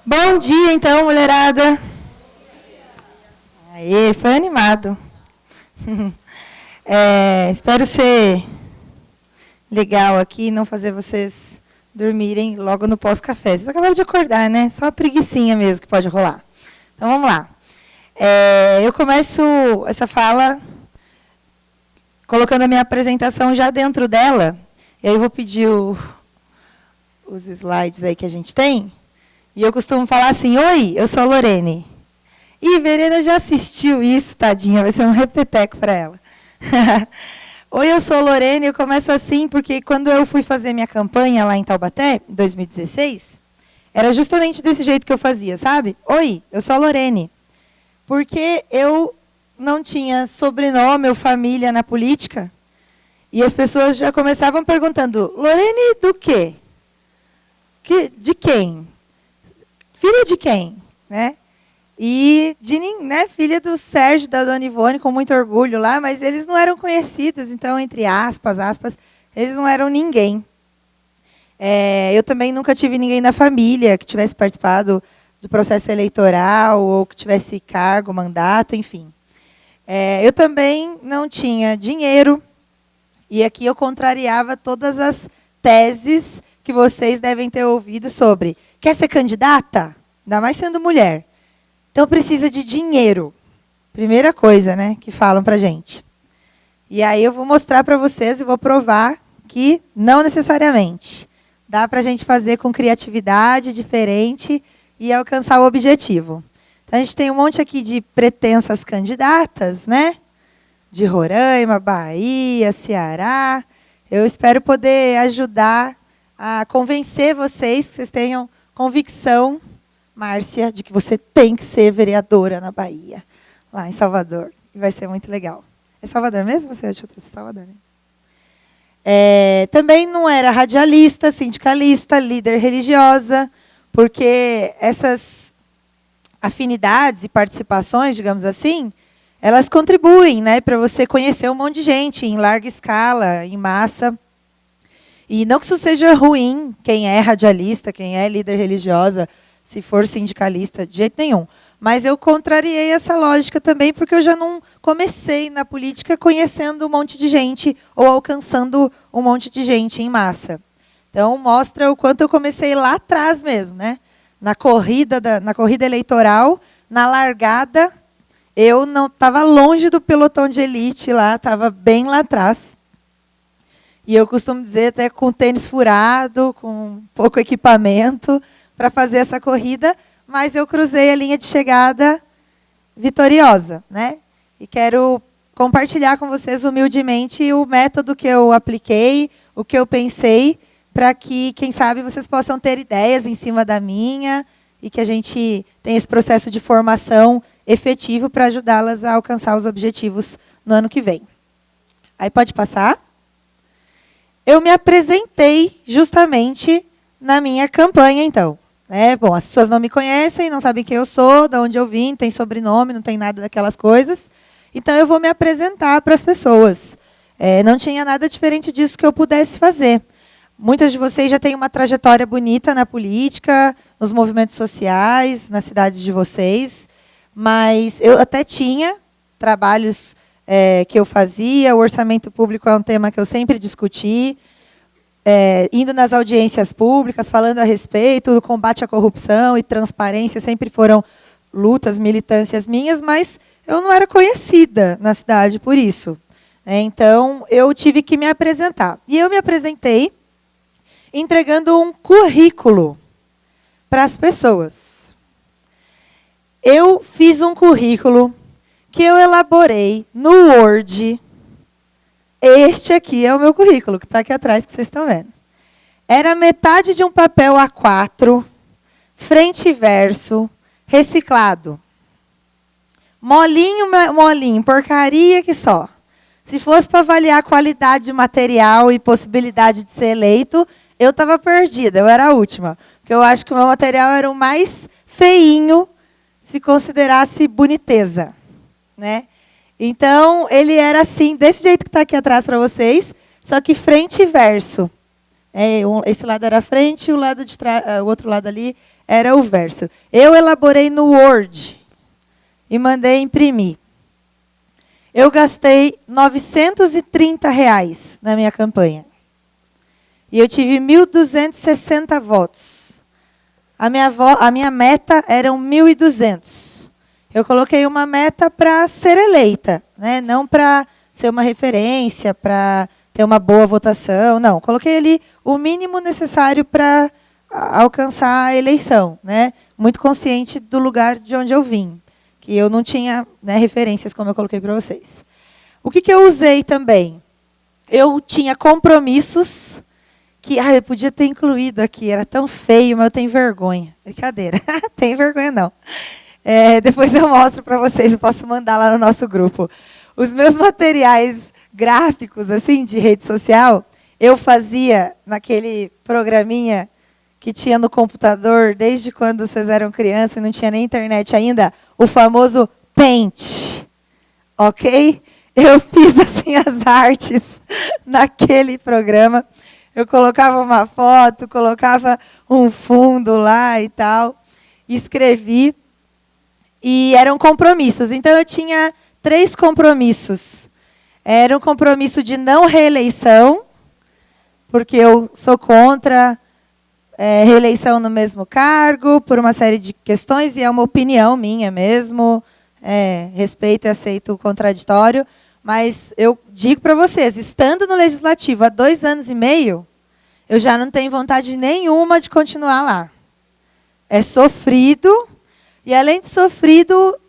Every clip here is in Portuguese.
Bom dia, então, mulherada. Aê, foi animado. Espero ser legal aqui e não fazer vocês dormirem logo no pós-café. Vocês acabaram de acordar, né? Só a preguicinha mesmo que pode rolar. Então, vamos lá. Eu começo essa fala colocando a minha apresentação já dentro dela. E aí eu vou pedir os slides aí que a gente tem. E eu costumo falar assim: oi, eu sou a Lorene. E Verena já assistiu isso, tadinha, vai ser um repeteco para ela. Oi, eu sou a Lorene. Eu começo assim porque quando eu fui fazer minha campanha lá em Taubaté, em 2016, era justamente desse jeito que eu fazia, sabe? Oi, eu sou a Lorene. Porque eu não tinha sobrenome ou família na política. E as pessoas já começavam perguntando: Lorene do quê? De quem? Filha de quem? Né? E filha do Sérgio e da Dona Ivone, com muito orgulho lá, mas eles não eram conhecidos, então, entre aspas, eles não eram ninguém. Eu também nunca tive ninguém na família que tivesse participado do processo eleitoral ou que tivesse cargo, mandato, enfim. Eu também não tinha dinheiro, e aqui eu contrariava todas as teses que vocês devem ter ouvido sobre: quer ser candidata? Ainda mais sendo mulher. Então precisa de dinheiro. Primeira coisa, né, que falam pra gente. E aí eu vou mostrar para vocês e vou provar que não necessariamente. Dá pra gente fazer com criatividade, diferente e alcançar o objetivo. Então a gente tem um monte aqui de pretensas candidatas, né? De Roraima, Bahia, Ceará. Eu espero poder ajudar a convencer vocês, que vocês tenham convicção, Márcia, de que você tem que ser vereadora na Bahia, lá em Salvador. E vai ser muito legal. É Salvador mesmo? Você achou que é Salvador, né? Também não era radialista, sindicalista, líder religiosa, porque essas afinidades e participações, digamos assim, elas contribuem, né, para você conhecer um monte de gente em larga escala, em massa. E não que isso seja ruim, quem é radialista, quem é líder religiosa, se for sindicalista, de jeito nenhum. Mas eu contrariei essa lógica também, porque eu já não comecei na política conhecendo um monte de gente ou alcançando um monte de gente em massa. Então, mostra o quanto eu comecei lá atrás mesmo, né? Na corrida eleitoral, na largada, eu não estava longe do pelotão de elite lá, estava bem lá atrás. E eu costumo dizer, até com tênis furado, com pouco equipamento, para fazer essa corrida, mas eu cruzei a linha de chegada vitoriosa, né? E quero compartilhar com vocês humildemente o método que eu apliquei, o que eu pensei, para que, quem sabe, vocês possam ter ideias em cima da minha e que a gente tenha esse processo de formação efetivo para ajudá-las a alcançar os objetivos no ano que vem. Aí pode passar. Eu me apresentei justamente na minha campanha, então. Bom, as pessoas não me conhecem, não sabem quem eu sou, de onde eu vim, não tem sobrenome, não tem nada daquelas coisas. Então, eu vou me apresentar para as pessoas. Não tinha nada diferente disso que eu pudesse fazer. Muitas de vocês já têm uma trajetória bonita na política, nos movimentos sociais, na cidade de vocês. Mas eu até tinha trabalhos que eu fazia, o orçamento público é um tema que eu sempre discuti. Indo nas audiências públicas, falando a respeito do combate à corrupção e transparência, sempre foram lutas, militâncias minhas, mas eu não era conhecida na cidade por isso. Então, eu tive que me apresentar. E eu me apresentei entregando um currículo para as pessoas. Eu fiz um currículo que eu elaborei no Word. Este aqui é o meu currículo, que está aqui atrás, que vocês estão vendo. Era metade de um papel A4, frente e verso, reciclado. Molinho, molinho, porcaria que só. Se fosse para avaliar a qualidade de material e possibilidade de ser eleito, eu estava perdida, eu era a última. Porque eu acho que o meu material era o mais feinho, se considerasse boniteza, né? Então, ele era assim, desse jeito que está aqui atrás para vocês, só que frente e verso. Esse lado era frente, o outro lado ali era o verso. Eu elaborei no Word e mandei imprimir. Eu gastei R$ 930 na minha campanha. E eu tive 1.260 votos. A minha meta eram 1.200. Eu coloquei uma meta para ser eleita, né? Não para ser uma referência, para ter uma boa votação. Não, coloquei ali o mínimo necessário para alcançar a eleição, né? Muito consciente do lugar de onde eu vim, que eu não tinha, né, referências, como eu coloquei para vocês. O que eu usei também? Eu tinha compromissos que eu podia ter incluído aqui, era tão feio, mas eu tenho vergonha. Brincadeira, tem vergonha não. Depois eu mostro para vocês, eu posso mandar lá no nosso grupo. Os meus materiais gráficos, assim, de rede social, eu fazia naquele programinha que tinha no computador, desde quando vocês eram crianças e não tinha nem internet ainda, o famoso Paint, ok? Eu fiz assim as artes naquele programa. Eu colocava uma foto, colocava um fundo lá e tal, escrevi. E eram compromissos. Então, eu tinha 3 compromissos. Era um compromisso de não reeleição, porque eu sou contra reeleição no mesmo cargo, por uma série de questões, e é uma opinião minha mesmo. Respeito e aceito o contraditório. Mas eu digo para vocês, estando no Legislativo há 2 anos e meio, eu já não tenho vontade nenhuma de continuar lá. É sofrido. E, além de sofrido,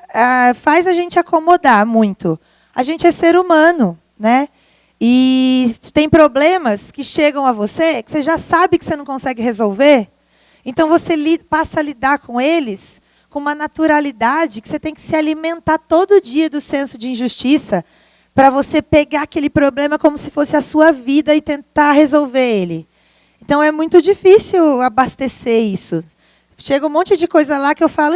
faz a gente acomodar muito. A gente é ser humano, né? E tem problemas que chegam a você, que você já sabe que você não consegue resolver. Então, você passa a lidar com eles com uma naturalidade que você tem que se alimentar todo dia do senso de injustiça para você pegar aquele problema como se fosse a sua vida e tentar resolver ele. Então, é muito difícil abastecer isso. Chega um monte de coisa lá que eu falo,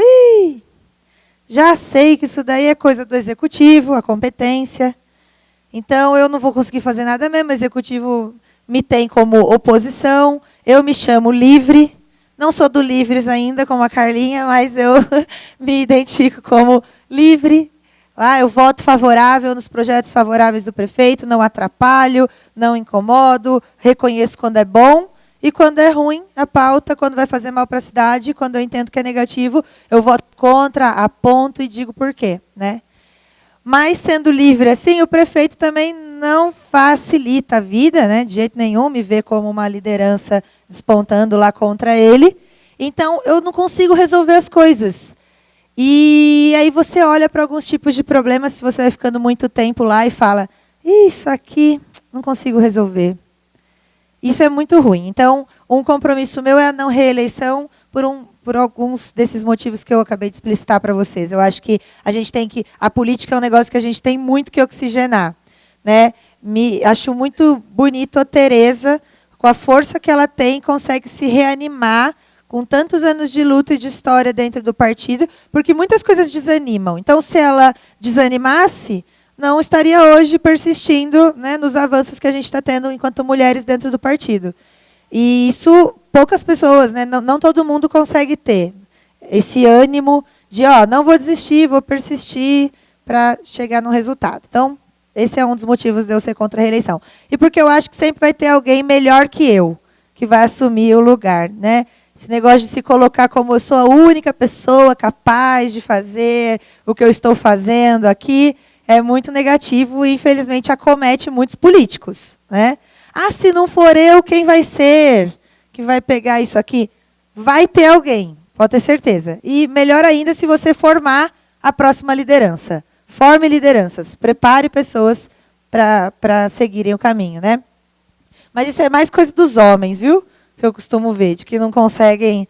já sei que isso daí é coisa do executivo, a competência. Então, eu não vou conseguir fazer nada mesmo. O executivo me tem como oposição. Eu me chamo livre. Não sou do Livres ainda, como a Carlinha, mas eu me identifico como livre. Lá eu voto favorável nos projetos favoráveis do prefeito, não atrapalho, não incomodo, reconheço quando é bom. E quando é ruim, a pauta, quando vai fazer mal para a cidade, quando eu entendo que é negativo, eu voto contra, aponto e digo por quê, né? Mas, sendo livre assim, o prefeito também não facilita a vida, né? De jeito nenhum, me vê como uma liderança despontando lá contra ele. Então, eu não consigo resolver as coisas. E aí você olha para alguns tipos de problemas, se você vai ficando muito tempo lá e fala, isso aqui não consigo resolver. Isso é muito ruim. Então, um compromisso meu é a não reeleição por alguns desses motivos que eu acabei de explicitar para vocês. Eu acho que a política é um negócio que a gente tem muito que oxigenar, né? Acho muito bonito a Tereza, com a força que ela tem, consegue se reanimar com tantos anos de luta e de história dentro do partido, porque muitas coisas desanimam. Então, se ela desanimasse, não estaria hoje persistindo, né, nos avanços que a gente está tendo enquanto mulheres dentro do partido. E isso, poucas pessoas, né, não todo mundo consegue ter esse ânimo de, não vou desistir, vou persistir para chegar no resultado. Então, esse é um dos motivos de eu ser contra a reeleição. E porque eu acho que sempre vai ter alguém melhor que eu, que vai assumir o lugar, né? Esse negócio de se colocar como eu sou a única pessoa capaz de fazer o que eu estou fazendo aqui, é muito negativo e, infelizmente, acomete muitos políticos, né? Se não for eu, quem vai ser que vai pegar isso aqui? Vai ter alguém, pode ter certeza. E melhor ainda se você formar a próxima liderança. Forme lideranças, prepare pessoas para seguirem o caminho, né? Mas isso é mais coisa dos homens, viu? Que eu costumo ver, de que não conseguem...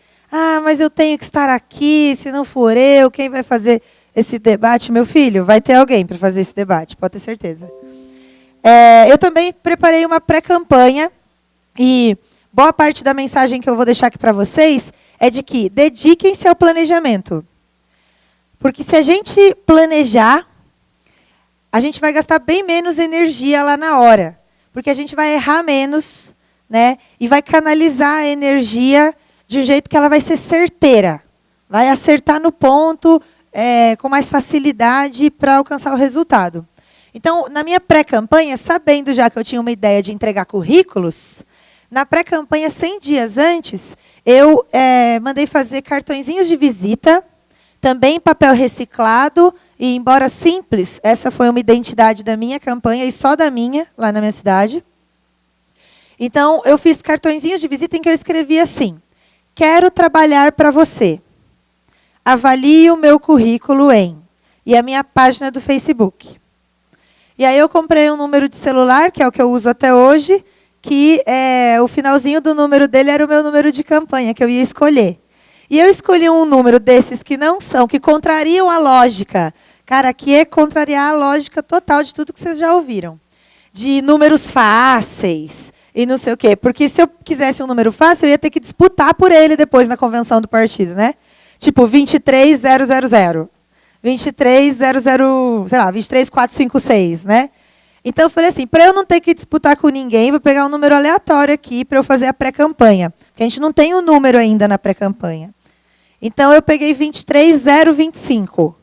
mas eu tenho que estar aqui, se não for eu, quem vai fazer... esse debate, meu filho, vai ter alguém para fazer esse debate, pode ter certeza. Eu também preparei uma pré-campanha e boa parte da mensagem que eu vou deixar aqui para vocês é de que dediquem-se ao planejamento. Porque se a gente planejar, a gente vai gastar bem menos energia lá na hora. Porque a gente vai errar menos, né? E vai canalizar a energia de um jeito que ela vai ser certeira. Vai acertar no ponto com mais facilidade para alcançar o resultado. Então, na minha pré-campanha, sabendo já que eu tinha uma ideia de entregar currículos, na pré-campanha, 100 dias antes, eu mandei fazer cartõezinhos de visita, também papel reciclado, e embora simples, essa foi uma identidade da minha campanha, e só da minha, lá na minha cidade. Então, eu fiz cartõezinhos de visita em que eu escrevi assim: quero trabalhar para você. Avalie o meu currículo em... E a minha página do Facebook. E aí eu comprei um número de celular, que é o que eu uso até hoje, que o finalzinho do número dele era o meu número de campanha, que eu ia escolher. E eu escolhi um número desses que não são, que contrariam a lógica. Cara, aqui é contrariar a lógica total de tudo que vocês já ouviram. De números fáceis e não sei o quê. Porque se eu quisesse um número fácil, eu ia ter que disputar por ele depois na convenção do partido, né? Tipo 23000. 23000, sei lá, 23456, né? Então eu falei assim, para eu não ter que disputar com ninguém, vou pegar um número aleatório aqui para eu fazer a pré-campanha. Porque a gente não tem o número ainda na pré-campanha. Então eu peguei 23025.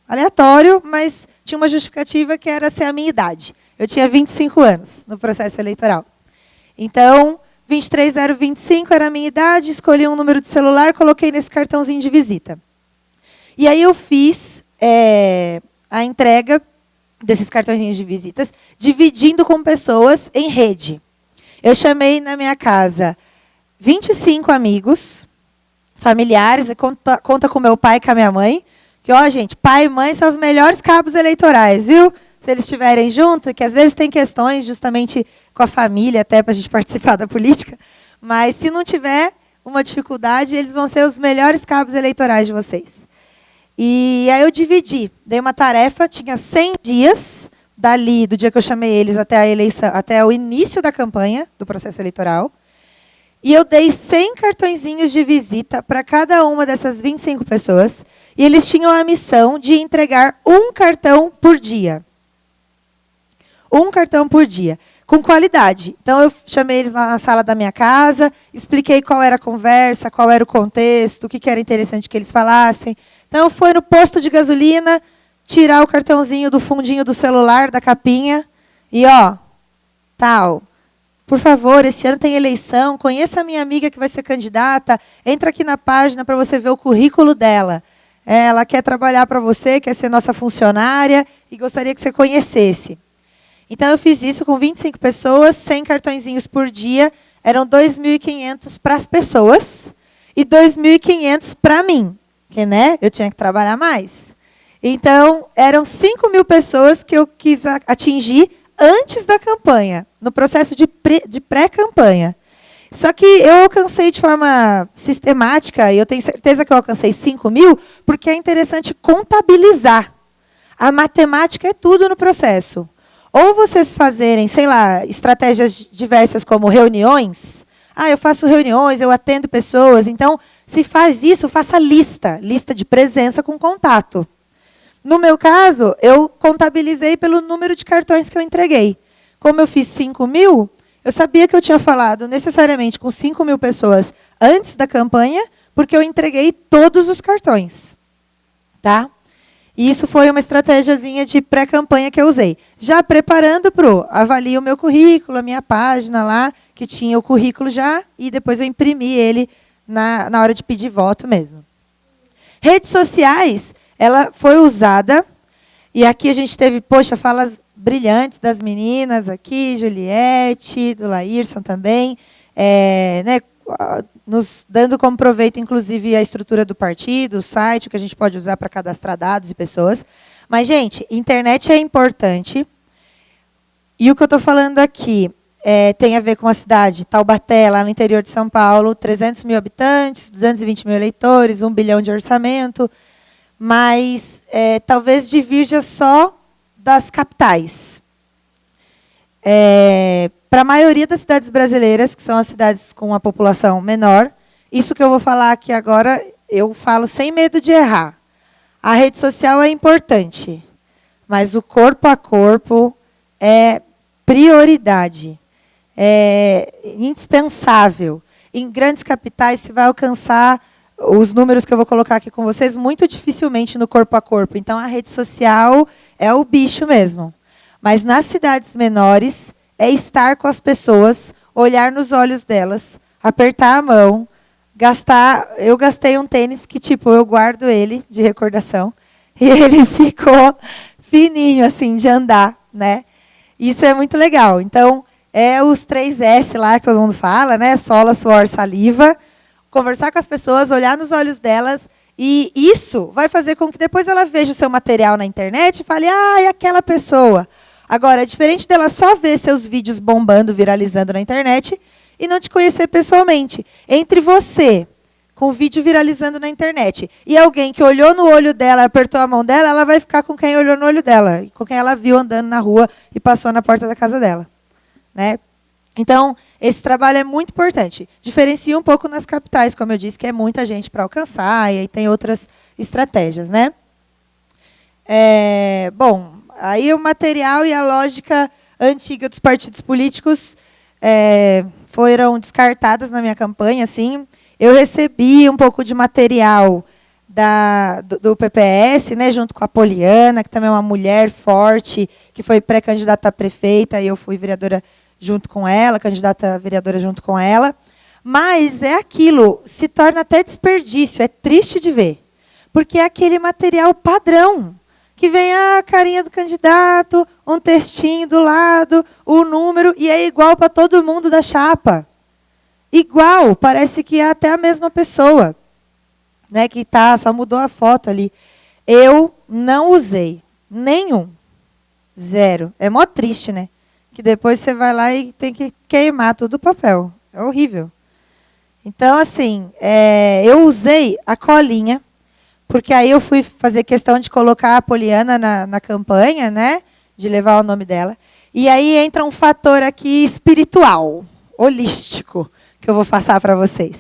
Aleatório, mas tinha uma justificativa que era ser a minha idade. Eu tinha 25 anos no processo eleitoral. Então, 23025 era a minha idade, escolhi um número de celular, coloquei nesse cartãozinho de visita. E aí eu fiz a entrega desses cartõezinhos de visitas, dividindo com pessoas em rede. Eu chamei na minha casa 25 amigos, familiares, conta com meu pai e com a minha mãe, que, ó, gente, pai e mãe são os melhores cabos eleitorais, viu? Se eles estiverem juntos, que às vezes tem questões justamente com a família, até para a gente participar da política, mas se não tiver uma dificuldade, eles vão ser os melhores cabos eleitorais de vocês. E aí eu dividi, dei uma tarefa, tinha 100 dias, dali, do dia que eu chamei eles até a eleição, até o início da campanha, do processo eleitoral, e eu dei 100 cartõezinhos de visita para cada uma dessas 25 pessoas, e eles tinham a missão de entregar um cartão por dia. Um cartão por dia, com qualidade. Então, eu chamei eles na sala da minha casa, expliquei qual era a conversa, qual era o contexto, o que era interessante que eles falassem. Então, foi no posto de gasolina, tirar o cartãozinho do fundinho do celular, da capinha, e, ó, tal. Por favor, esse ano tem eleição, conheça a minha amiga que vai ser candidata, entra aqui na página para você ver o currículo dela. Ela quer trabalhar para você, quer ser nossa funcionária, e gostaria que você conhecesse. Então, eu fiz isso com 25 pessoas, 100 cartõezinhos por dia, eram 2.500 para as pessoas e 2.500 para mim, porque, né, eu tinha que trabalhar mais. Então, eram 5.000 pessoas que eu quis atingir antes da campanha, no processo de pré-campanha. Só que eu alcancei de forma sistemática, e eu tenho certeza que eu alcancei 5.000, porque é interessante contabilizar. A matemática é tudo no processo. Ou vocês fazerem, sei lá, estratégias diversas como reuniões. Eu faço reuniões, eu atendo pessoas. Então, se faz isso, faça lista de presença com contato. No meu caso, eu contabilizei pelo número de cartões que eu entreguei. Como eu fiz 5.000, eu sabia que eu tinha falado necessariamente com 5.000 pessoas antes da campanha, porque eu entreguei todos os cartões. Tá? E isso foi uma estratégiazinha de pré-campanha que eu usei. Já preparando para o avalie o meu currículo, a minha página lá, que tinha o currículo já, e depois eu imprimi ele na hora de pedir voto mesmo. Redes sociais, ela foi usada, e aqui a gente teve, poxa, falas brilhantes das meninas aqui, Juliette, do Laírson também, né, nos dando como proveito, inclusive, a estrutura do partido, o site, o que a gente pode usar para cadastrar dados e pessoas. Mas, gente, internet é importante. E o que eu estou falando aqui tem a ver com a cidade, Taubaté, lá no interior de São Paulo, 300 mil habitantes, 220 mil eleitores, 1 bilhão de orçamento, mas talvez divirja só das capitais. Para a maioria das cidades brasileiras, que são as cidades com a população menor, isso que eu vou falar aqui agora, eu falo sem medo de errar. A rede social é importante, mas o corpo a corpo é prioridade, é indispensável. em grandes capitais, você vai alcançar os números que eu vou colocar aqui com vocês muito dificilmente no corpo a corpo. Então, a rede social é o bicho mesmo. Mas nas cidades menores, é estar com as pessoas, olhar nos olhos delas, apertar a mão, gastar... Eu gastei um tênis que, tipo, eu guardo ele de recordação. E ele ficou fininho, assim, de andar, né? Isso é muito legal. Então, é os 3S lá que todo mundo fala, né? Sola, suor, saliva. Conversar com as pessoas, olhar nos olhos delas. E isso vai fazer com que depois ela veja o seu material na internet e fale, ah, é aquela pessoa. Agora, é diferente dela só ver seus vídeos bombando, viralizando na internet e não te conhecer pessoalmente. Entre você, com o vídeo viralizando na internet, e alguém que olhou no olho dela, apertou a mão dela, ela vai ficar com quem olhou no olho dela, e com quem ela viu andando na rua e passou na porta da casa dela. Né? Então, esse trabalho é muito importante. Diferencia um pouco nas capitais, como eu disse, que é muita gente para alcançar, e aí tem outras estratégias. Né? Bom, aí o material e a lógica antiga dos partidos políticos foram descartadas na minha campanha. Assim. Eu recebi um pouco de material do PPS, né, junto com a Poliana, que também é uma mulher forte, que foi pré-candidata a prefeita, e eu fui vereadora junto com ela, candidata a vereadora junto com ela. Mas é aquilo, se torna até desperdício, é triste de ver. Porque é aquele material padrão, que vem a carinha do candidato, um textinho do lado, o número, e é igual para todo mundo da chapa. Igual, parece que é até a mesma pessoa, né, que só mudou a foto ali. Eu não usei nenhum, zero. É mó triste, né? Que depois você vai lá e tem que queimar todo o papel. É horrível. Então, assim, eu usei a colinha, porque aí eu fui fazer questão de colocar a Poliana na campanha, né, de levar o nome dela. E aí entra um fator aqui espiritual, holístico, que eu vou passar para vocês.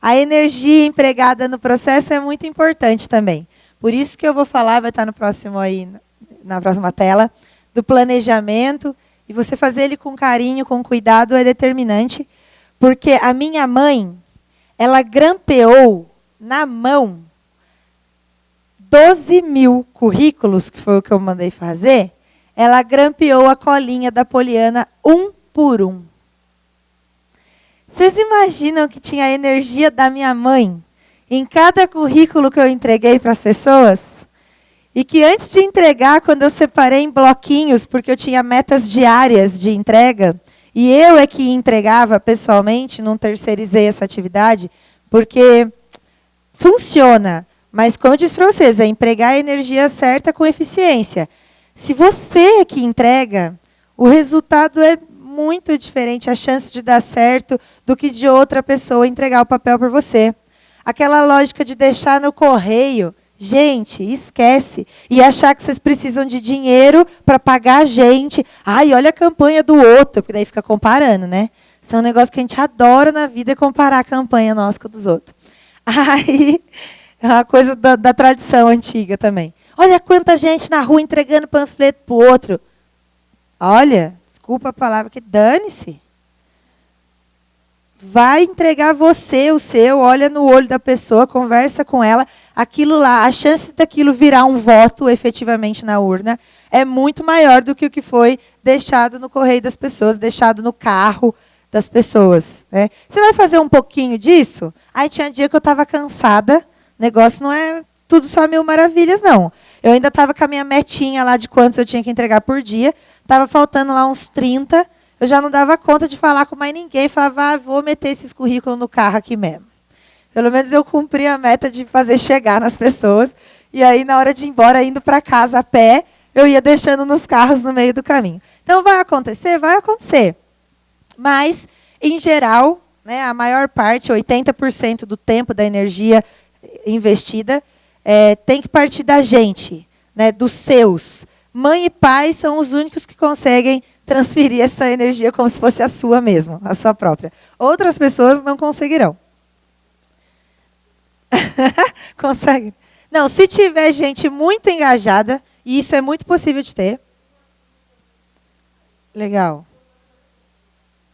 A energia empregada no processo é muito importante também. Por isso que eu vou falar, vai estar no próximo aí, na próxima tela, do planejamento. E você fazer ele com carinho, com cuidado, é determinante. Porque a minha mãe, ela grampeou na mão 12 mil currículos, que foi o que eu mandei fazer. Ela grampeou a colinha da Poliana um por um. Vocês imaginam que tinha a energia da minha mãe em cada currículo que eu entreguei para as pessoas? E que antes de entregar, quando eu separei em bloquinhos, porque eu tinha metas diárias de entrega, e eu é que entregava pessoalmente, não terceirizei essa atividade, porque funciona. Mas, como eu disse para vocês, é empregar a energia certa com eficiência. Se você é que entrega, o resultado é muito diferente, a chance de dar certo do que de outra pessoa entregar o papel por você. Aquela lógica de deixar no correio, gente, esquece. E achar que vocês precisam de dinheiro para pagar a gente. Ai, olha a campanha do outro, porque daí fica comparando, né? Isso é um negócio que a gente adora na vida, é comparar a campanha nossa com a dos outros. Aí, é uma coisa da tradição antiga também. Olha quanta gente na rua entregando panfleto para o outro. Olha, desculpa a palavra, que dane-se. Vai entregar você o seu, olha no olho da pessoa, conversa com ela. Aquilo lá, a chance daquilo virar um voto efetivamente na urna é muito maior do que o que foi deixado no correio das pessoas, deixado no carro das pessoas. Né? Você vai fazer um pouquinho disso? Aí tinha dia que eu estava cansada, o negócio não é tudo só mil maravilhas, não. Eu ainda estava com a minha metinha lá de quantos eu tinha que entregar por dia, estava faltando lá uns 30, eu já não dava conta de falar com mais ninguém, falava, vou meter esses currículos no carro aqui mesmo. Pelo menos eu cumpri a meta de fazer chegar nas pessoas, e aí na hora de ir embora, indo para casa a pé, eu ia deixando nos carros no meio do caminho. Então, vai acontecer? Vai acontecer. Mas, em geral, né, a maior parte, 80% do tempo da energia investida, tem que partir da gente, né, dos seus. Mãe e pai são os únicos que conseguem transferir essa energia como se fosse a sua mesmo, a sua própria. Outras pessoas não conseguirão. Consegue? Não, se tiver gente muito engajada, e isso é muito possível de ter. Legal.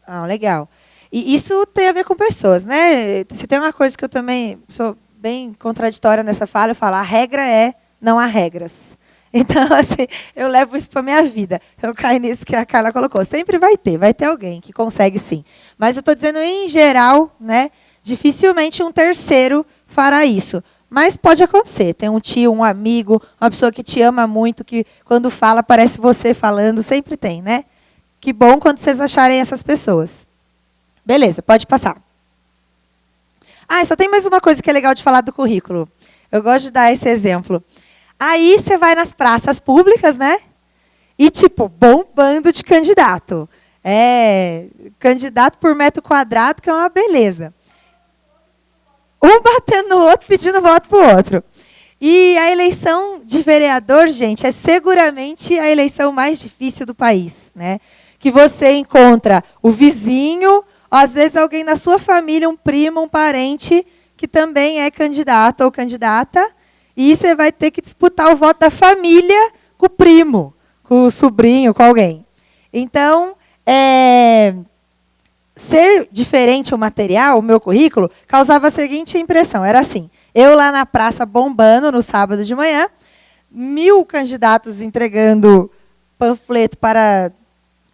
Ah, legal. E isso tem a ver com pessoas, né? Se tem uma coisa que eu também sou bem contraditória nessa fala, eu falo, a regra é não há regras. Então, assim, eu levo isso para a minha vida. Eu caio nisso que a Carla colocou. Sempre vai ter alguém que consegue sim. Mas eu estou dizendo, em geral, né, dificilmente um terceiro fará isso. Mas pode acontecer. Tem um tio, um amigo, uma pessoa que te ama muito, que quando fala parece você falando. Sempre tem, né? Que bom quando vocês acharem essas pessoas. Beleza, pode passar. Ah, só tem mais uma coisa que é legal de falar do currículo. Eu gosto de dar esse exemplo. Aí você vai nas praças públicas, né? E, tipo, bombando de candidato. Candidato por metro quadrado, que é uma beleza. Um batendo no outro, pedindo voto para o outro. E a eleição de vereador, gente, é seguramente a eleição mais difícil do país, né? Que você encontra o vizinho, às vezes alguém na sua família, um primo, um parente, que também é candidato ou candidata, e você vai ter que disputar o voto da família com o primo, com o sobrinho, com alguém. Então, ser diferente o material, o meu currículo, causava a seguinte impressão. Era assim, eu lá na praça bombando no sábado de manhã, 1000 candidatos entregando panfleto para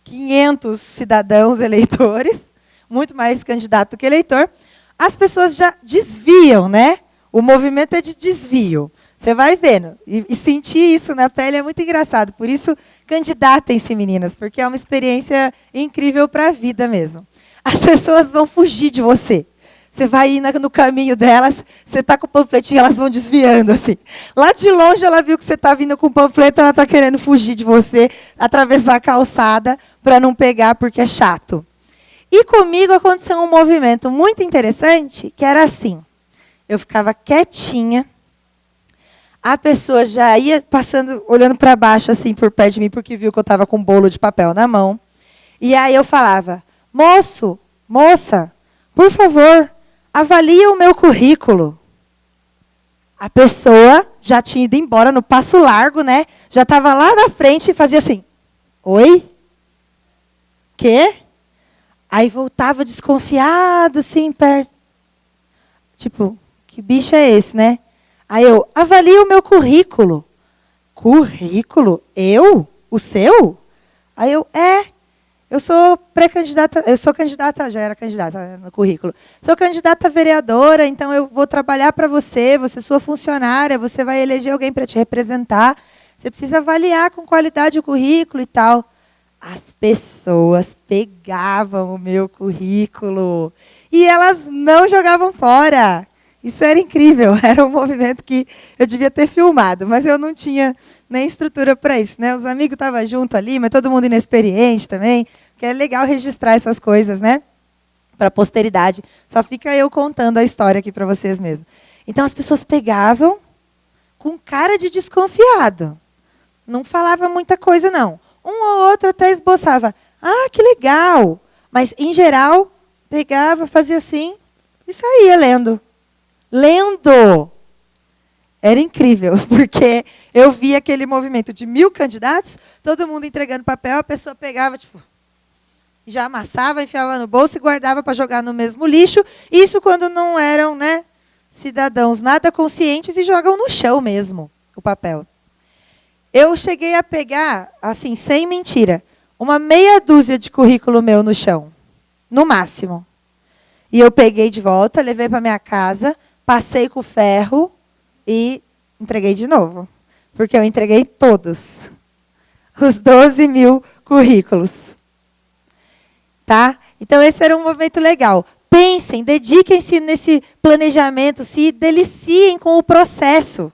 500 cidadãos eleitores, muito mais candidato do que eleitor. As pessoas já desviam, né? O movimento é de desvio. Você vai vendo. E sentir isso na pele é muito engraçado. Por isso, candidatem-se, meninas, porque é uma experiência incrível para a vida mesmo. As pessoas vão fugir de você. Você vai ir no caminho delas, você está com o panfletinho, elas vão desviando. Assim. Lá de longe, ela viu que você está vindo com o panfleto, ela está querendo fugir de você, atravessar a calçada para não pegar, porque é chato. E comigo aconteceu um movimento muito interessante, que era assim. Eu ficava quietinha, a pessoa já ia passando, olhando para baixo, assim, por perto de mim, porque viu que eu estava com um bolo de papel na mão. E aí eu falava, moço, moça, por favor, avalie o meu currículo. A pessoa já tinha ido embora no passo largo, né? Já estava lá na frente e fazia assim, oi? Quê? Aí voltava desconfiada, assim, perto. Tipo, que bicho é esse, né? Aí eu, avalie o meu currículo. Currículo? Eu? O seu? Aí eu sou pré-candidata, eu sou candidata, já era candidata no currículo. Sou candidata a vereadora, então eu vou trabalhar para você, você é sua funcionária, você vai eleger alguém para te representar. Você precisa avaliar com qualidade o currículo e tal. As pessoas pegavam o meu currículo e elas não jogavam fora. Isso era incrível, era um movimento que eu devia ter filmado, mas eu não tinha nem estrutura para isso, né? Os amigos estavam junto ali, mas todo mundo inexperiente também, que é legal registrar essas coisas, né? Para a posteridade. Só fica eu contando a história aqui para vocês mesmo. Então as pessoas pegavam com cara de desconfiado. Não falava muita coisa, não. Um ou outro até esboçava. Ah, que legal! Mas, em geral, pegava, fazia assim e saía lendo. Lendo! Era incrível, porque eu via aquele movimento de 1000 candidatos, todo mundo entregando papel, a pessoa pegava, tipo, já amassava, enfiava no bolso e guardava para jogar no mesmo lixo. Isso quando não eram, né, cidadãos nada conscientes e jogam no chão mesmo o papel. Eu cheguei a pegar, assim, sem mentira, uma meia dúzia de currículo meu no chão, no máximo. E eu peguei de volta, levei para minha casa, passei com o ferro e entreguei de novo. Porque eu entreguei todos. Os 12.000 currículos. Tá? Então, esse era um movimento legal. Pensem, dediquem-se nesse planejamento, se deliciem com o processo.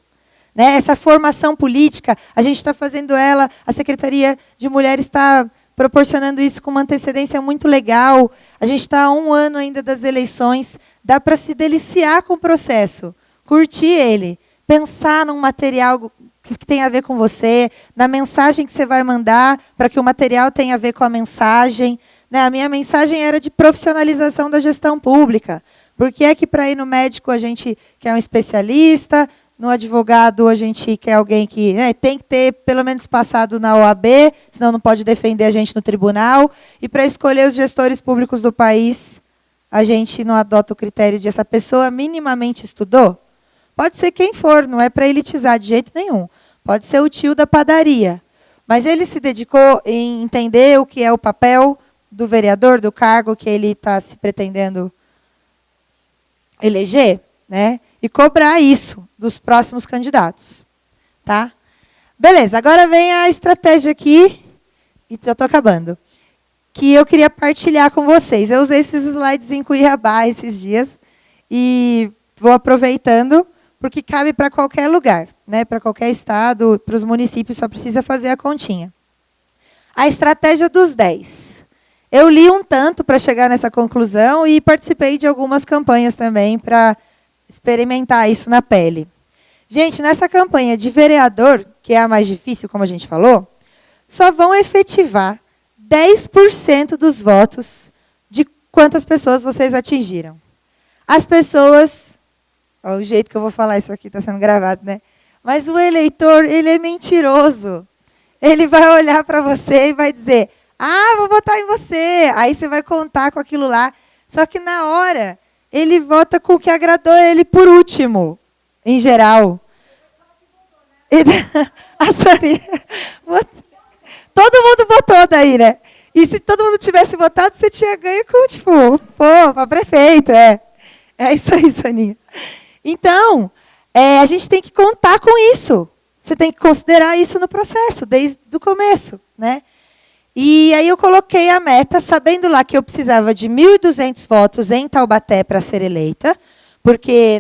Né? Essa formação política, a gente está fazendo ela, a Secretaria de Mulheres está proporcionando isso com uma antecedência muito legal. A gente está há 1 ano ainda das eleições, dá para se deliciar com o processo, curtir ele, pensar num material que tem a ver com você, na mensagem que você vai mandar, para que o material tenha a ver com a mensagem. Né? A minha mensagem era de profissionalização da gestão pública. Por que é que para ir no médico a gente quer um especialista, no advogado a gente quer alguém que tem que ter pelo menos passado na OAB, senão não pode defender a gente no tribunal. E para escolher os gestores públicos do país, a gente não adota o critério de essa pessoa minimamente estudou? Pode ser quem for, não é para elitizar de jeito nenhum. Pode ser o tio da padaria. Mas ele se dedicou em entender o que é o papel do vereador, do cargo que ele está se pretendendo eleger, né? E cobrar isso dos próximos candidatos. Tá? Beleza, agora vem a estratégia aqui, e já estou acabando, que eu queria partilhar com vocês. Eu usei esses slides em Cuiabá esses dias, e vou aproveitando, porque cabe para qualquer lugar, né? Para qualquer estado, para os municípios, só precisa fazer a continha. A estratégia dos 10. Eu li um tanto para chegar nessa conclusão e participei de algumas campanhas também para experimentar isso na pele. Gente, nessa campanha de vereador, que é a mais difícil, como a gente falou, só vão efetivar 10% dos votos de quantas pessoas vocês atingiram. As pessoas... Ó, o jeito que eu vou falar isso aqui está sendo gravado, né? Mas o eleitor, ele é mentiroso. Ele vai olhar para você e vai dizer, ah, vou votar em você. Aí você vai contar com aquilo lá. Só que na hora, ele vota com o que agradou ele por último, em geral. A Sonia, todo mundo votou daí, né? E se todo mundo tivesse votado, você tinha ganho com, tipo, pô, para prefeito, é. É isso aí, Soninha. Então, a gente tem que contar com isso. Você tem que considerar isso no processo, desde o começo, né? E aí eu coloquei a meta, sabendo lá que eu precisava de 1.200 votos em Taubaté para ser eleita, porque,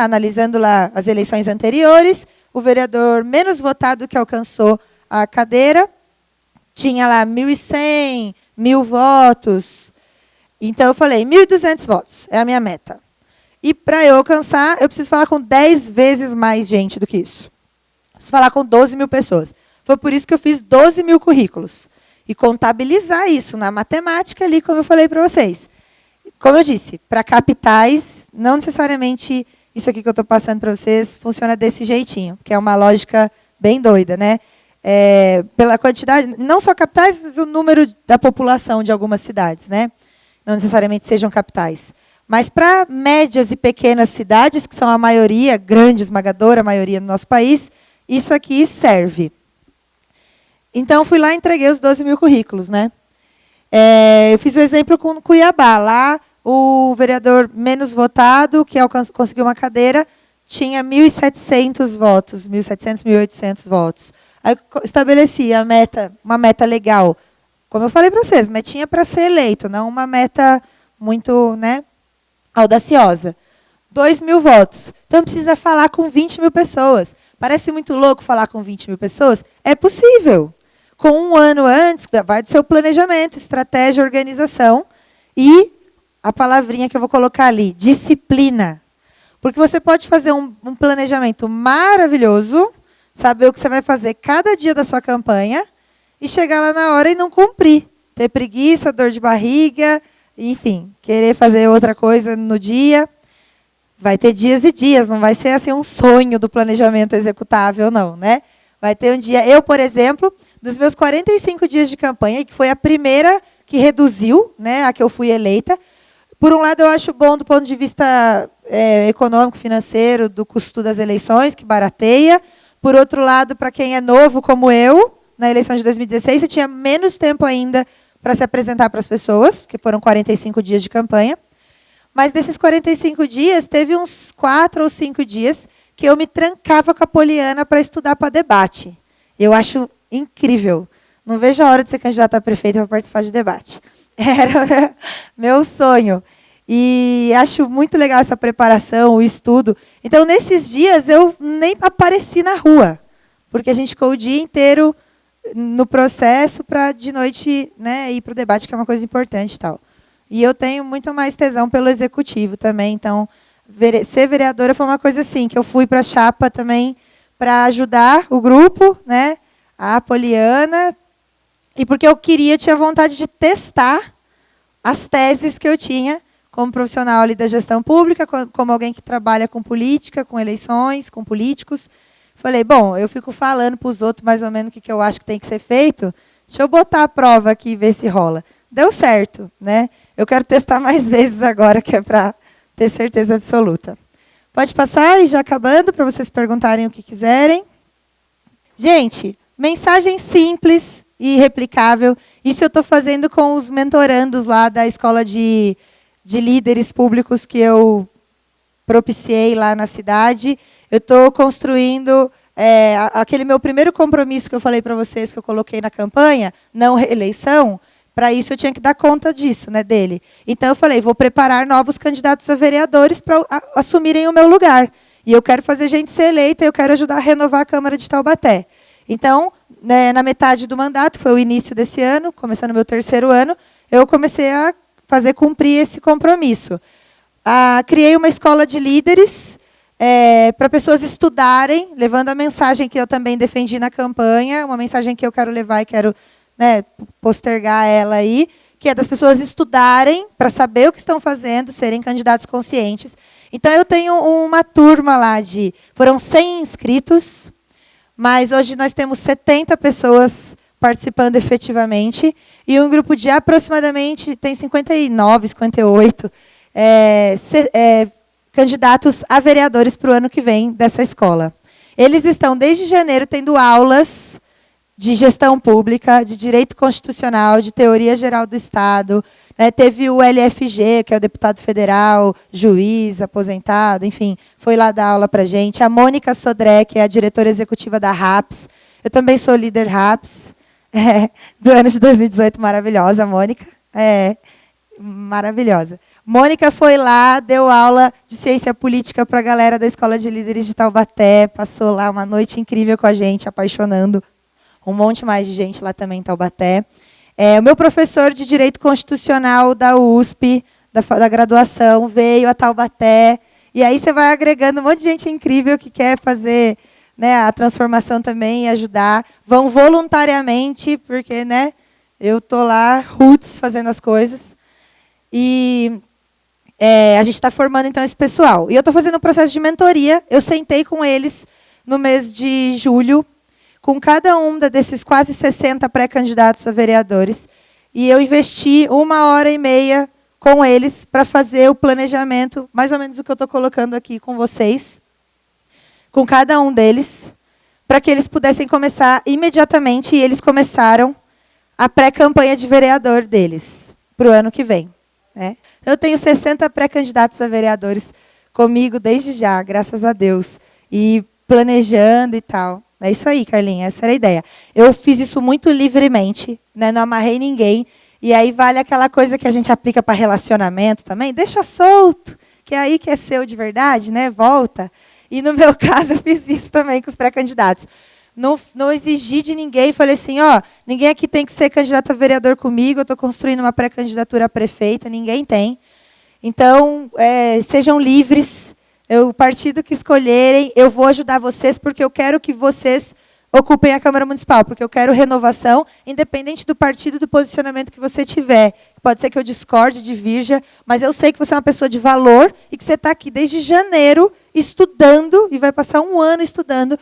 analisando lá as eleições anteriores, o vereador menos votado que alcançou a cadeira tinha lá 1.100, 1.000 votos. Então, eu falei, 1.200 votos é a minha meta. E, para eu alcançar, eu preciso falar com 10 vezes mais gente do que isso. Preciso falar com 12 mil pessoas. Foi por isso que eu fiz 12 mil currículos. E contabilizar isso na matemática ali, como eu falei para vocês. Como eu disse, para capitais, não necessariamente isso aqui que eu estou passando para vocês funciona desse jeitinho, que é uma lógica bem doida, né? Pela quantidade, não só capitais, mas o número da população de algumas cidades, né? Não necessariamente sejam capitais. Mas para médias e pequenas cidades, que são a maioria, grande, esmagadora maioria no nosso país, isso aqui serve. Então, fui lá e entreguei os 12 mil currículos, né? Eu fiz o exemplo com Cuiabá. Lá, o vereador menos votado, que conseguiu uma cadeira, tinha 1.700 votos, 1.700, 1.800 votos. Aí eu estabeleci uma meta legal. Como eu falei para vocês, metinha para ser eleito, não uma meta muito, né, audaciosa. 2 mil votos. Então, precisa falar com 20 mil pessoas. Parece muito louco falar com 20 mil pessoas? É possível. Com um ano antes, vai do seu planejamento, estratégia, organização e a palavrinha que eu vou colocar ali, disciplina. Porque você pode fazer um planejamento maravilhoso, saber o que você vai fazer cada dia da sua campanha e chegar lá na hora e não cumprir. Ter preguiça, dor de barriga, enfim, querer fazer outra coisa no dia. Vai ter dias e dias, não vai ser assim um sonho do planejamento executável, não, né? Vai ter um dia... Eu, por exemplo, dos meus 45 dias de campanha, que foi a primeira que reduziu, né, a que eu fui eleita, por um lado eu acho bom do ponto de vista econômico, financeiro, do custo das eleições, que barateia. Por outro lado, para quem é novo como eu, na eleição de 2016, você tinha menos tempo ainda para se apresentar para as pessoas, porque foram 45 dias de campanha. Mas desses 45 dias, teve uns 4 ou 5 dias que eu me trancava com a Poliana para estudar para debate. Eu acho incrível. Não vejo a hora de ser candidata a prefeita para participar de debate. Era meu sonho. E acho muito legal essa preparação, o estudo. Então, nesses dias, eu nem apareci na rua, porque a gente ficou o dia inteiro no processo para, de noite, né, ir para o debate, que é uma coisa importante e tal. E eu tenho muito mais tesão pelo executivo também. Então, ser vereadora foi uma coisa assim, que eu fui para a chapa também para ajudar o grupo, né, a Poliana, e porque eu tinha vontade de testar as teses que eu tinha como profissional ali da gestão pública, como alguém que trabalha com política, com eleições, com políticos. Falei, bom, eu fico falando para os outros mais ou menos o que eu acho que tem que ser feito, deixa eu botar a prova aqui e ver se rola. Deu certo, né? eu quero testar mais vezes agora, que é para ter certeza absoluta. Pode passar e já acabando, para vocês perguntarem o que quiserem. Gente, mensagem simples e replicável. Isso eu estou fazendo com os mentorandos lá da escola de líderes públicos que eu propiciei lá na cidade. Eu estou construindo aquele meu primeiro compromisso que eu falei para vocês, que eu coloquei na campanha, não reeleição. Para isso, eu tinha que dar conta disso, né, dele. Então, eu falei, vou preparar novos candidatos a vereadores para assumirem o meu lugar. E eu quero fazer gente ser eleita, eu quero ajudar a renovar a Câmara de Taubaté. Então, né, na metade do mandato, foi o início desse ano, começando o meu 3º ano, eu comecei a fazer cumprir esse compromisso. Criei uma escola de líderes para pessoas estudarem, levando a mensagem que eu também defendi na campanha, uma mensagem que eu quero levar e quero... né, postergar ela aí, que é das pessoas estudarem para saber o que estão fazendo, serem candidatos conscientes. Então, eu tenho uma turma lá foram 100 inscritos, mas hoje nós temos 70 pessoas participando efetivamente, e um grupo de aproximadamente, tem 59, 58, candidatos a vereadores para o ano que vem dessa escola. Eles estão, desde janeiro, tendo aulas de gestão pública, de direito constitucional, de teoria geral do Estado. Né? Teve o LFG, que é o deputado federal, juiz, aposentado, enfim, foi lá dar aula para a gente. A Mônica Sodré, que é a diretora executiva da RAPS. Eu também sou líder RAPS, do ano de 2018, maravilhosa, a Mônica. Maravilhosa. Mônica foi lá, deu aula de ciência política para a galera da Escola de Líderes de Taubaté, passou lá uma noite incrível com a gente, apaixonando um monte mais de gente lá também em Taubaté. O meu professor de Direito Constitucional da USP, da graduação, veio a Taubaté. E aí você vai agregando um monte de gente incrível que quer fazer, né, a transformação também e ajudar. Vão voluntariamente, porque, né, eu estou lá, roots, fazendo as coisas. E a gente está formando, então, esse pessoal. E eu estou fazendo um processo de mentoria. Eu sentei com eles no mês de julho, com cada um desses quase 60 pré-candidatos a vereadores, e eu investi 1h30 com eles para fazer o planejamento, mais ou menos o que eu estou colocando aqui com vocês, com cada um deles, para que eles pudessem começar imediatamente, e eles começaram a pré-campanha de vereador deles, para o ano que vem. Né? Eu tenho 60 pré-candidatos a vereadores comigo desde já, graças a Deus, e planejando e tal. É isso aí, Carlinha, essa era a ideia. Eu fiz isso muito livremente, né, não amarrei ninguém, e aí vale aquela coisa que a gente aplica para relacionamento também, deixa solto, que é aí que é seu de verdade, né, volta. E no meu caso eu fiz isso também com os pré-candidatos. Não exigi de ninguém, falei assim, ninguém aqui tem que ser candidato a vereador comigo, eu estou construindo uma pré-candidatura a prefeita, ninguém tem. Então, sejam livres. O partido que escolherem, eu vou ajudar vocês, porque eu quero que vocês ocupem a Câmara Municipal, porque eu quero renovação, independente do partido, do posicionamento que você tiver. Pode ser que eu discorde, divirja, mas eu sei que você é uma pessoa de valor e que você está aqui desde janeiro estudando, e vai passar 1 ano estudando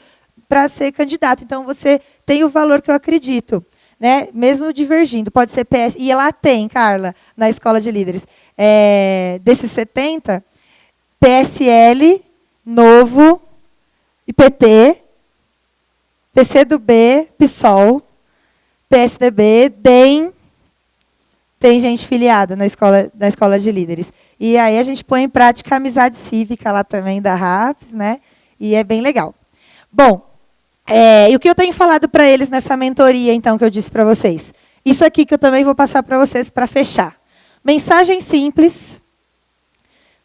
para ser candidato. Então, você tem o valor que eu acredito. Né? Mesmo divergindo, pode ser PS. E lá tem, Carla, na Escola de Líderes, desses 70... PSL, Novo, IPT, PCdoB, PSOL, PSDB, DEM, tem gente filiada na escola de líderes. E aí a gente põe em prática a amizade cívica lá também da RAPS, né? E é bem legal. Bom, e o que eu tenho falado para eles nessa mentoria, então, que eu disse para vocês? Isso aqui que eu também vou passar para vocês para fechar. Mensagem simples,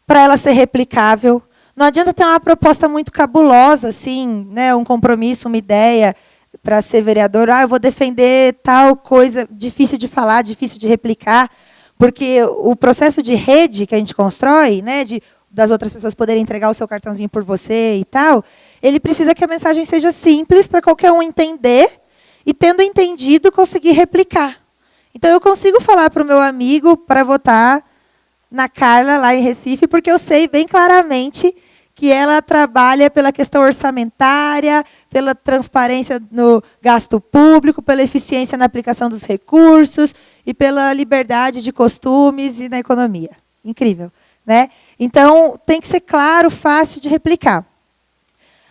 para ela ser replicável. Não adianta ter uma proposta muito cabulosa, assim, né, um compromisso, uma ideia para ser vereador. Eu vou defender tal coisa difícil de falar, difícil de replicar, porque o processo de rede que a gente constrói, né, das outras pessoas poderem entregar o seu cartãozinho por você e tal, ele precisa que a mensagem seja simples para qualquer um entender e, tendo entendido, conseguir replicar. Então, eu consigo falar para o meu amigo para votar na Carla, lá em Recife, porque eu sei bem claramente que ela trabalha pela questão orçamentária, pela transparência no gasto público, pela eficiência na aplicação dos recursos, e pela liberdade de costumes e na economia. Incrível, né? Então, tem que ser claro, fácil de replicar.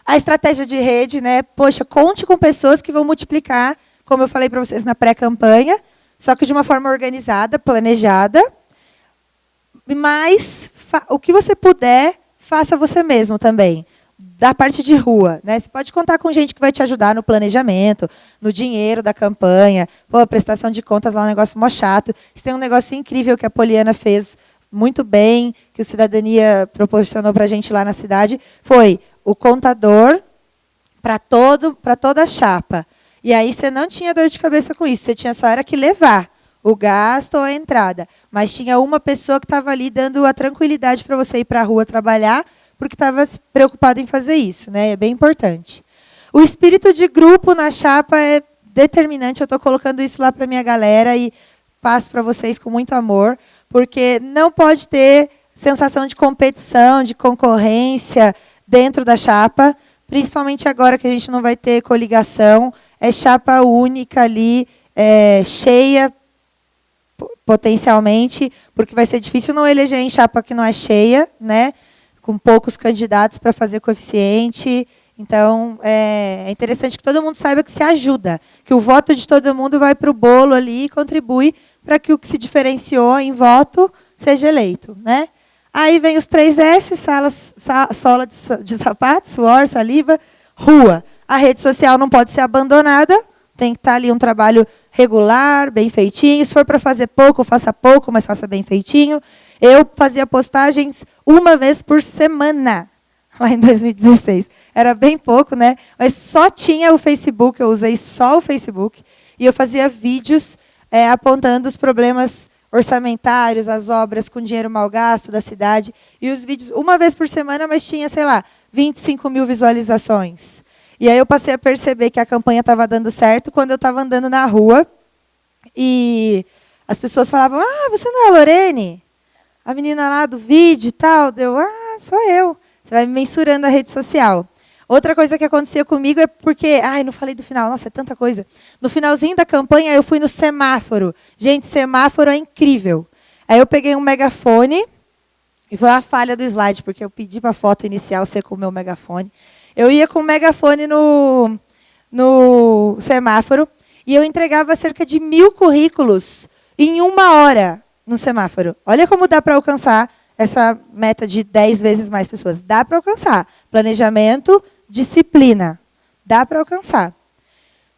A estratégia de rede, né? Poxa, conte com pessoas que vão multiplicar, como eu falei para vocês na pré-campanha, só que de uma forma organizada, planejada. Mas o que você puder, faça você mesmo também. Da parte de rua, né? Você pode contar com gente que vai te ajudar no planejamento, no dinheiro da campanha. Pô, a prestação de contas lá é um negócio mó chato. Isso tem um negócio incrível que a Poliana fez muito bem, que o Cidadania proporcionou para a gente lá na cidade, foi o contador para toda a chapa. E aí você não tinha dor de cabeça com isso, você tinha só era que levar o gasto ou a entrada. Mas tinha uma pessoa que estava ali dando a tranquilidade para você ir para a rua trabalhar, porque estava preocupado em fazer isso, né? É bem importante. O espírito de grupo na chapa é determinante, eu estou colocando isso lá para a minha galera e passo para vocês com muito amor, porque não pode ter sensação de competição, de concorrência dentro da chapa, principalmente agora que a gente não vai ter coligação, é chapa única ali, cheia potencialmente, porque vai ser difícil não eleger em chapa que não é cheia, né? Com poucos candidatos para fazer coeficiente. Então, é interessante que todo mundo saiba que se ajuda, que o voto de todo mundo vai para o bolo ali e contribui para que o que se diferenciou em voto seja eleito, né? Aí vem os 3S, sola de sapato, suor, saliva, rua. A rede social não pode ser abandonada, tem que estar ali um trabalho regular, bem feitinho. Se for para fazer pouco, faça pouco, mas faça bem feitinho. Eu fazia postagens uma vez por semana, lá em 2016. Era bem pouco, né? Mas só tinha o Facebook, eu usei só o Facebook. E eu fazia vídeos apontando os problemas orçamentários, as obras com dinheiro mal gasto da cidade. E os vídeos, uma vez por semana, mas tinha, sei lá, 25 mil visualizações. E aí eu passei a perceber que a campanha estava dando certo quando eu estava andando na rua. E as pessoas falavam, você não é a Lorene? A menina lá do vídeo e tal. Deu, sou eu. Você vai mensurando a rede social. Outra coisa que acontecia comigo é porque... não falei do final. Nossa, é tanta coisa. No finalzinho da campanha, eu fui no semáforo. Gente, semáforo é incrível. Aí eu peguei um megafone. E foi uma falha do slide, porque eu pedi para a foto inicial ser com o meu megafone. Eu ia com o megafone no semáforo. E eu entregava cerca de 1.000 currículos em 1 hora no semáforo. Olha como dá para alcançar essa meta de 10 vezes mais pessoas. Dá para alcançar. Planejamento, disciplina. Dá para alcançar.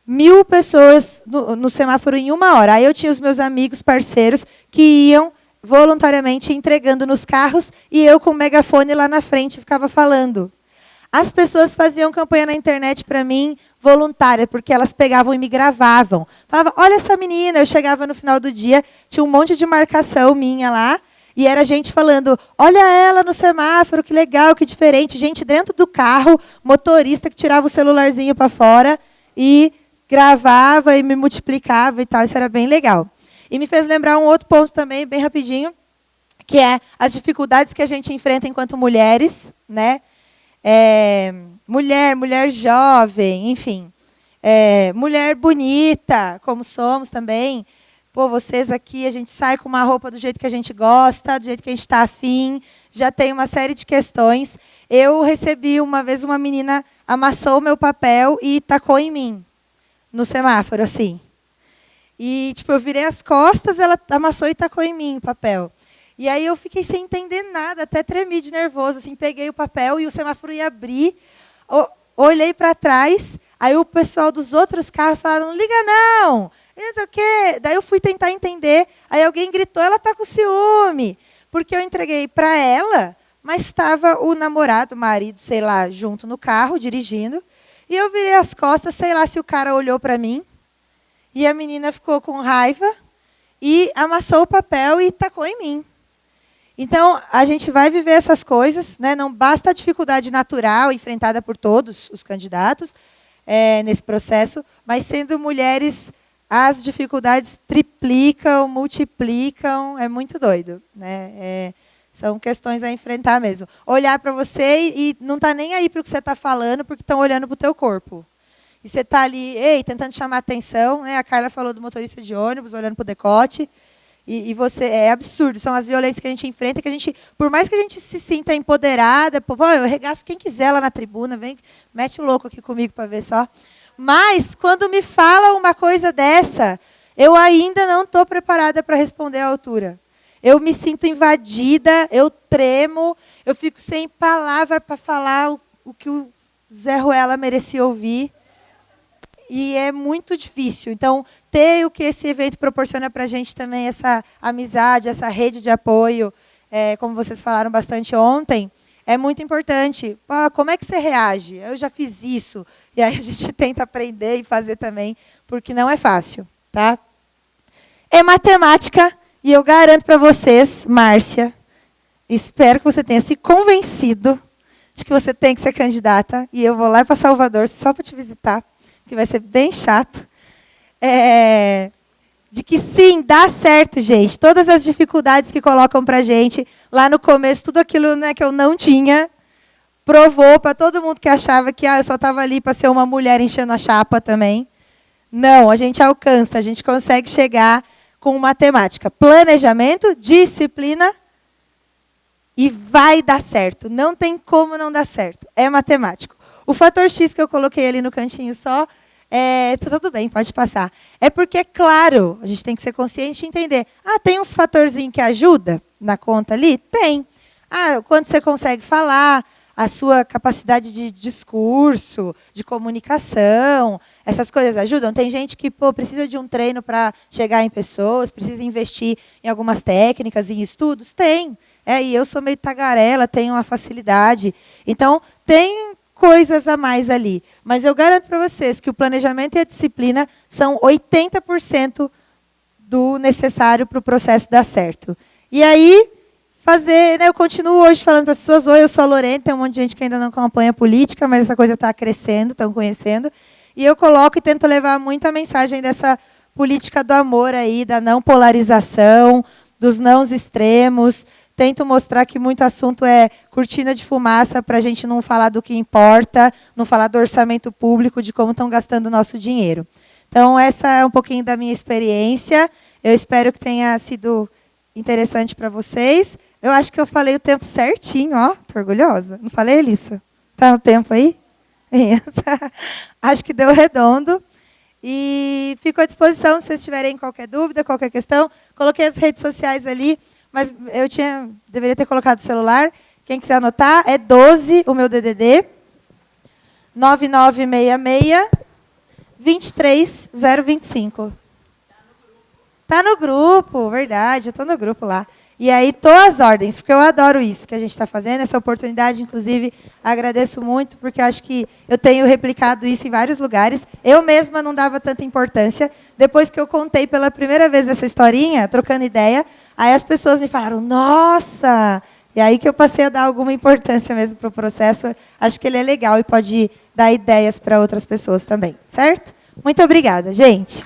1.000 pessoas no semáforo em 1 hora. Aí eu tinha os meus amigos, parceiros, que iam voluntariamente entregando nos carros e eu com o megafone lá na frente ficava falando. As pessoas faziam campanha na internet para mim voluntária, porque elas pegavam e me gravavam. Falavam, olha essa menina. Eu chegava no final do dia, tinha um monte de marcação minha lá, e era gente falando, olha ela no semáforo, que legal, que diferente. Gente dentro do carro, motorista que tirava o celularzinho para fora e gravava e me multiplicava e tal. Isso era bem legal. E me fez lembrar um outro ponto também, bem rapidinho, que é as dificuldades que a gente enfrenta enquanto mulheres, né? Mulher jovem, enfim. Mulher bonita, como somos também. Pô, vocês aqui, a gente sai com uma roupa do jeito que a gente gosta, do jeito que a gente está afim, já tem uma série de questões. Eu recebi uma vez uma menina amassou o meu papel e tacou em mim, no semáforo, assim. E, tipo, eu virei as costas, ela amassou e tacou em mim o papel. E aí eu fiquei sem entender nada, até tremi de nervoso, assim, peguei o papel e o semáforo ia abrir, olhei para trás, aí o pessoal dos outros carros falaram, não liga não, não sei o quê. Daí eu fui tentar entender, aí alguém gritou, ela está com ciúme, porque eu entreguei para ela, mas estava o namorado, o marido, sei lá, junto no carro, dirigindo, e eu virei as costas, sei lá se o cara olhou para mim, e a menina ficou com raiva e amassou o papel e tacou em mim. Então, a gente vai viver essas coisas, né? Não basta a dificuldade natural enfrentada por todos os candidatos nesse processo, mas sendo mulheres, as dificuldades triplicam, multiplicam, é muito doido, né? São questões a enfrentar mesmo. Olhar para você e não está nem aí para o que você está falando, porque estão olhando para o teu corpo. e você está ali, ei, tentando chamar atenção, né? A Carla falou do motorista de ônibus, olhando para o decote, e você, é absurdo, são as violências que a gente enfrenta, que a gente, por mais que a gente se sinta empoderada, pô, eu arregaço quem quiser lá na tribuna, vem, mete o louco aqui comigo para ver só. Mas, quando me fala uma coisa dessa, eu ainda não estou preparada para responder à altura. Eu me sinto invadida, eu tremo, eu fico sem palavra para falar o que o Zé Ruela merecia ouvir. E é muito difícil. Então, ter o que esse evento proporciona para a gente também, essa amizade, essa rede de apoio, como vocês falaram bastante ontem, é muito importante. Pô, como é que você reage? Eu já fiz isso. E aí a gente tenta aprender e fazer também, porque não é fácil. Tá? É matemática, e eu garanto para vocês, Márcia, espero que você tenha se convencido de que você tem que ser candidata, e eu vou lá para Salvador só para te visitar, que vai ser bem chato, de que sim, dá certo, gente. Todas as dificuldades que colocam para a gente, lá no começo, tudo aquilo, né, que eu não tinha, provou para todo mundo que achava que eu só estava ali para ser uma mulher enchendo a chapa também. Não, a gente alcança, a gente consegue chegar com matemática. Planejamento, disciplina, e vai dar certo. Não tem como não dar certo. É matemático. O fator X que eu coloquei ali no cantinho só, tudo bem, pode passar. É porque, é claro, a gente tem que ser consciente e entender. Tem uns fatorzinhos que ajuda na conta ali? Tem. Quando você consegue falar, a sua capacidade de discurso, de comunicação, essas coisas ajudam. Tem gente que precisa de um treino para chegar em pessoas, precisa investir em algumas técnicas, em estudos. Tem. E eu sou meio tagarela, tenho uma facilidade. Então, tem coisas a mais ali. Mas eu garanto para vocês que o planejamento e a disciplina são 80% do necessário para o processo dar certo. E aí, eu continuo hoje falando para as pessoas, oi, eu sou a Lorena, tem um monte de gente que ainda não acompanha política, mas essa coisa está crescendo, estão conhecendo. E eu coloco e tento levar muito a mensagem dessa política do amor aí, da não polarização, dos nãos extremos. Tento mostrar que muito assunto é cortina de fumaça para a gente não falar do que importa, não falar do orçamento público, de como estão gastando o nosso dinheiro. Então, essa é um pouquinho da minha experiência. Eu espero que tenha sido interessante para vocês. Eu acho que eu falei o tempo certinho, ó. Estou orgulhosa. Não falei, Elissa? Está no tempo aí? Acho que deu redondo. E fico à disposição se vocês tiverem qualquer dúvida, qualquer questão. Coloquei as redes sociais ali, mas eu deveria ter colocado o celular. Quem quiser anotar, é 12, o meu DDD, 9966 23025. Está no grupo, verdade, eu estou no grupo lá. E aí, estou às ordens, porque eu adoro isso que a gente está fazendo, essa oportunidade, inclusive, agradeço muito, porque acho que eu tenho replicado isso em vários lugares. Eu mesma não dava tanta importância. Depois que eu contei pela primeira vez essa historinha, trocando ideia, aí as pessoas me falaram, nossa! E aí que eu passei a dar alguma importância mesmo para o processo. Acho que ele é legal e pode dar ideias para outras pessoas também, certo? Muito obrigada, gente.